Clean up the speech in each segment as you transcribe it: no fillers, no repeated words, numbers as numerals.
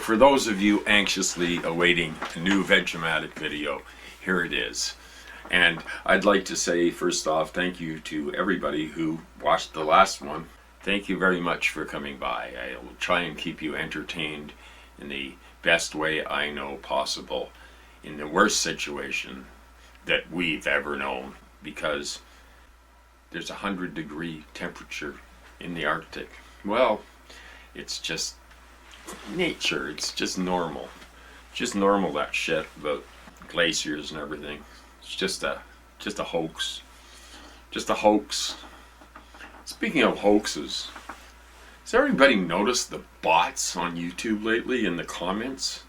for those of you anxiously awaiting a new Vegematic video, here it is. And I'd like to say, first off, thank you to everybody who watched the last one. Thank you very much for coming by. I will try and keep you entertained in the best way I know possible in the worst situation that we've ever known, because there's 100-degree temperature in the Arctic. Well, it's just nature. It's just normal. Just normal, that shit about glaciers and everything. It's just a hoax. Just a hoax. Speaking of hoaxes, has everybody noticed the bots on YouTube lately in the comments?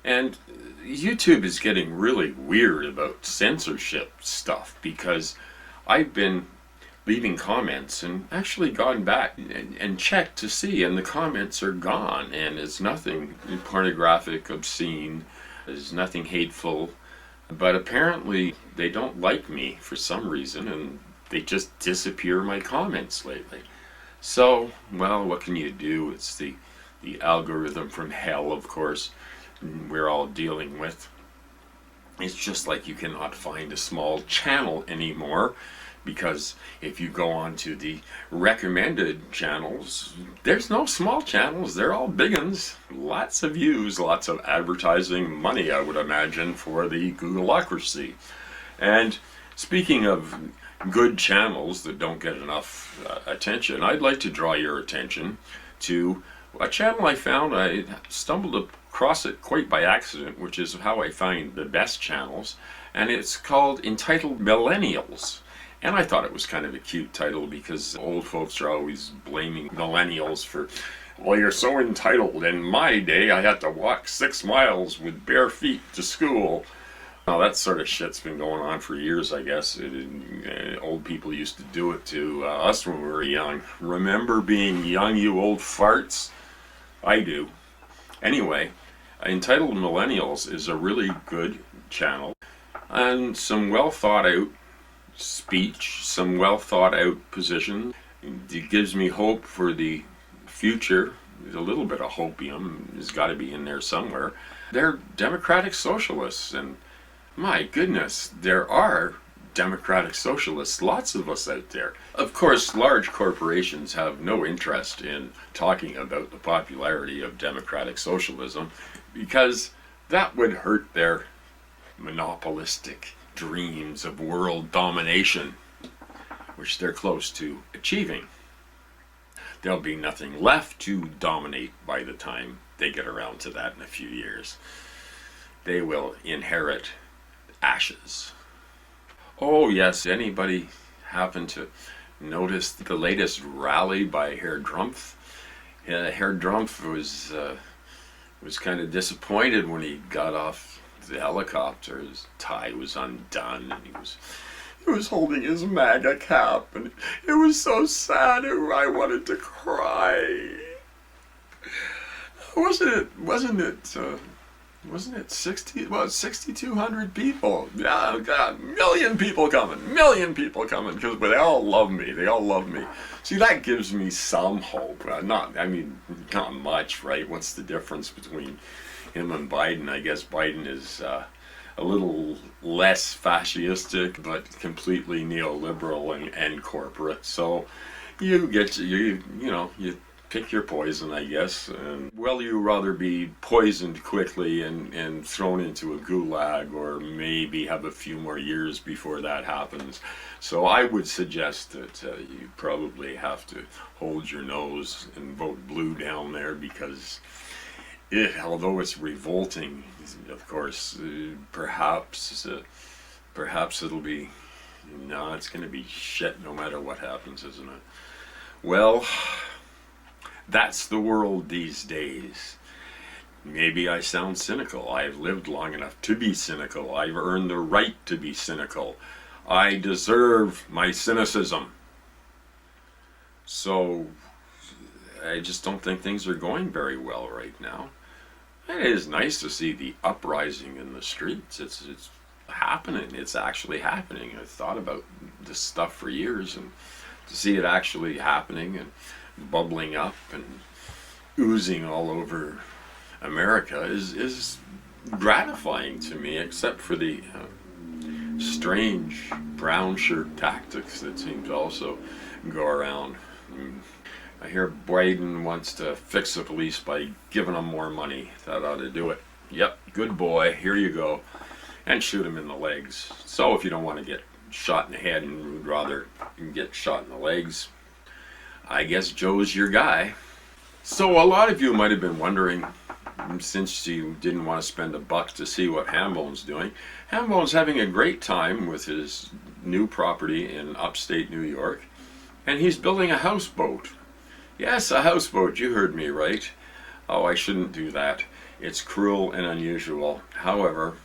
And YouTube is getting really weird about censorship stuff, because I've been leaving comments and actually gone back and checked to see, and the comments are gone, and it's nothing pornographic, obscene, there's nothing hateful, but apparently they don't like me for some reason, and they just disappear my comments lately. So, well, what can you do? It's the algorithm from hell, of course, we're all dealing with. It's just like you cannot find a small channel anymore, because if you go on to the recommended channels, there's no small channels, they're all big ones. Lots of views, lots of advertising money, I would imagine, for the Googleocracy. And speaking of good channels that don't get enough attention, I'd like to draw your attention to a channel I found. I stumbled across it quite by accident, which is how I find the best channels, and it's called Entitled Millennials. And I thought it was kind of a cute title, because old folks are always blaming millennials for, well, you're so entitled. In my day, I had to walk 6 miles with bare feet to school. Now, that sort of shit's been going on for years, I guess. Old people used to do it to us when we were young. Remember being young, you old farts? I do. Anyway, Entitled Millennials is a really good channel, and some well thought out speech, some well thought out position. It gives me hope for the future. There's a little bit of hopium has got to be in there somewhere. They're democratic socialists, and my goodness, there are democratic socialists, lots of us out there. Of course, large corporations have no interest in talking about the popularity of democratic socialism, because that would hurt their monopolistic dreams of world domination, which they're close to achieving. There'll be nothing left to dominate by the time they get around to that in a few years. They will inherit ashes. Oh yes, anybody happen to notice the latest rally by Herr Drumpf? Herr Drumpf was kind of disappointed when he got off the helicopter. His tie was undone, and he was holding his MAGA cap, and it was so sad. I wanted to cry. Wasn't it 6,200 people? Yeah, God, million people coming, because they all love me. See, that gives me some hope. Not much, right? What's the difference between him and Biden? I guess Biden is a little less fascistic, but completely neoliberal and corporate. So you pick your poison, I guess. And well, you rather be poisoned quickly and thrown into a gulag, or maybe have a few more years before that happens. So I would suggest that you probably have to hold your nose and vote blue down there, because although it's revolting, of course, perhaps it'll be, no, it's going to be shit no matter what happens, isn't it? Well, that's the world these days. Maybe I sound cynical. I've lived long enough to be cynical. I've earned the right to be cynical. I deserve my cynicism. So I just don't think things are going very well right now. It is nice to see the uprising in the streets. It's happening. It's actually happening. I've thought about this stuff for years, and to see it actually happening and bubbling up and oozing all over America is gratifying to me, except for the strange brown shirt tactics that seem to also go around. I hear Biden wants to fix the police by giving them more money. That ought to do it. Yep, good boy, here you go. And shoot him in the legs. So if you don't want to get shot in the head and would rather get shot in the legs, I guess Joe's your guy. So a lot of you might have been wondering, since you didn't want to spend a buck to see what Hambone's doing, Hambone's having a great time with his new property in upstate New York, and he's building a houseboat. Yes, a houseboat, you heard me right. Oh, I shouldn't do that. It's cruel and unusual. However,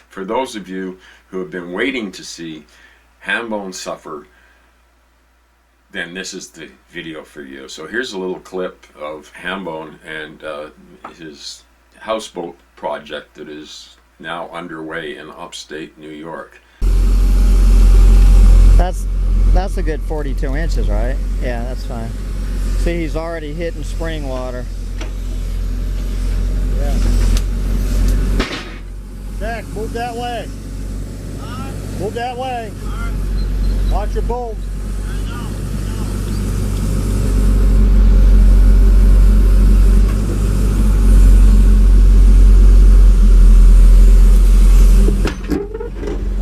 for those of you who have been waiting to see Hambone suffer, then this is the video for you. So here's a little clip of Hambone and his houseboat project that is now underway in upstate New York. That's a good 42 inches, right? Yeah, that's fine. See, he's already hitting spring water. Yeah. Zach, move that way. Move that way. Watch your bulbs.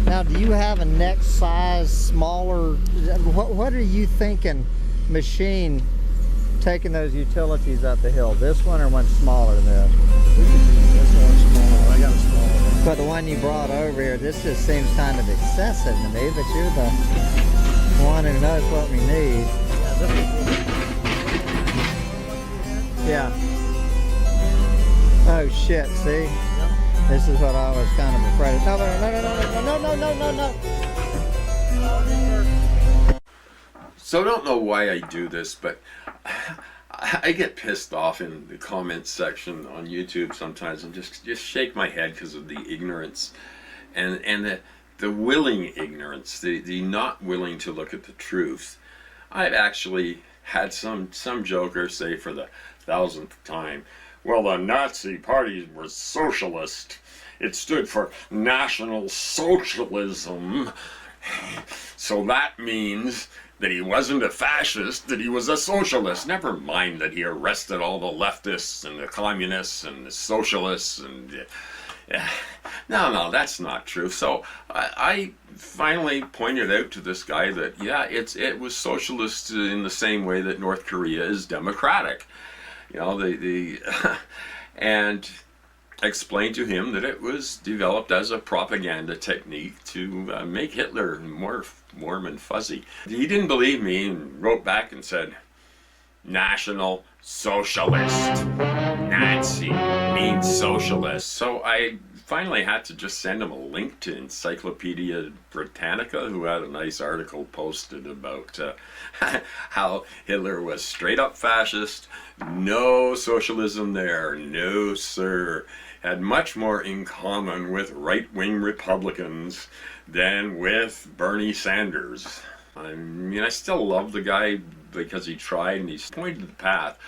Now, do you have a next size smaller? What are you thinking? Machine taking those utilities up the hill. This one or one smaller than this? This one's small. I got a small one. But the one you brought over here, this just seems kind of excessive to me. But you're the one who knows what we need. Yeah, this is Yeah. Oh shit! See. This is what I was kind of afraid of. No. So I don't know why I do this, but I get pissed off in the comments section on YouTube sometimes and just shake my head because of the ignorance and the willing ignorance, the not willing to look at the truth. I've actually had some joker say for the 1000th time, well, the Nazi Party was socialist. It stood for National Socialism. So that means that he wasn't a fascist, that he was a socialist. Never mind that he arrested all the leftists and the communists and the socialists. And no, that's not true. So I finally pointed out to this guy that, yeah, it was socialist in the same way that North Korea is democratic. You know, and explained to him that it was developed as a propaganda technique to make Hitler more warm and fuzzy. He didn't believe me and wrote back and said, National Socialist. Nazi means socialist. So I finally had to just send him a link to Encyclopedia Britannica, who had a nice article posted about how Hitler was straight up fascist, no socialism there, no sir. Had much more in common with right-wing Republicans than with Bernie Sanders. I mean, I still love the guy because he tried and he's pointed the path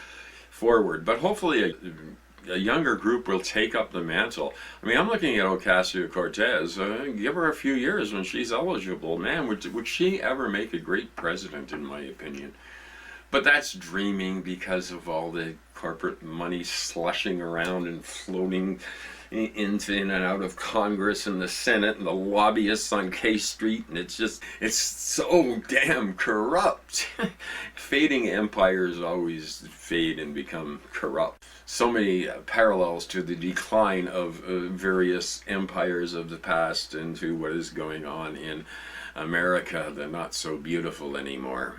forward, but hopefully a younger group will take up the mantle. I mean, I'm looking at Ocasio-Cortez. Give her a few years when she's eligible. Man, would she ever make a great president, in my opinion? But that's dreaming because of all the corporate money slushing around and floating in and out of Congress and the Senate and the lobbyists on K Street, and it's so damn corrupt. Fading empires always fade and become corrupt. So many parallels to the decline of various empires of the past and to what is going on in America, the not so beautiful anymore.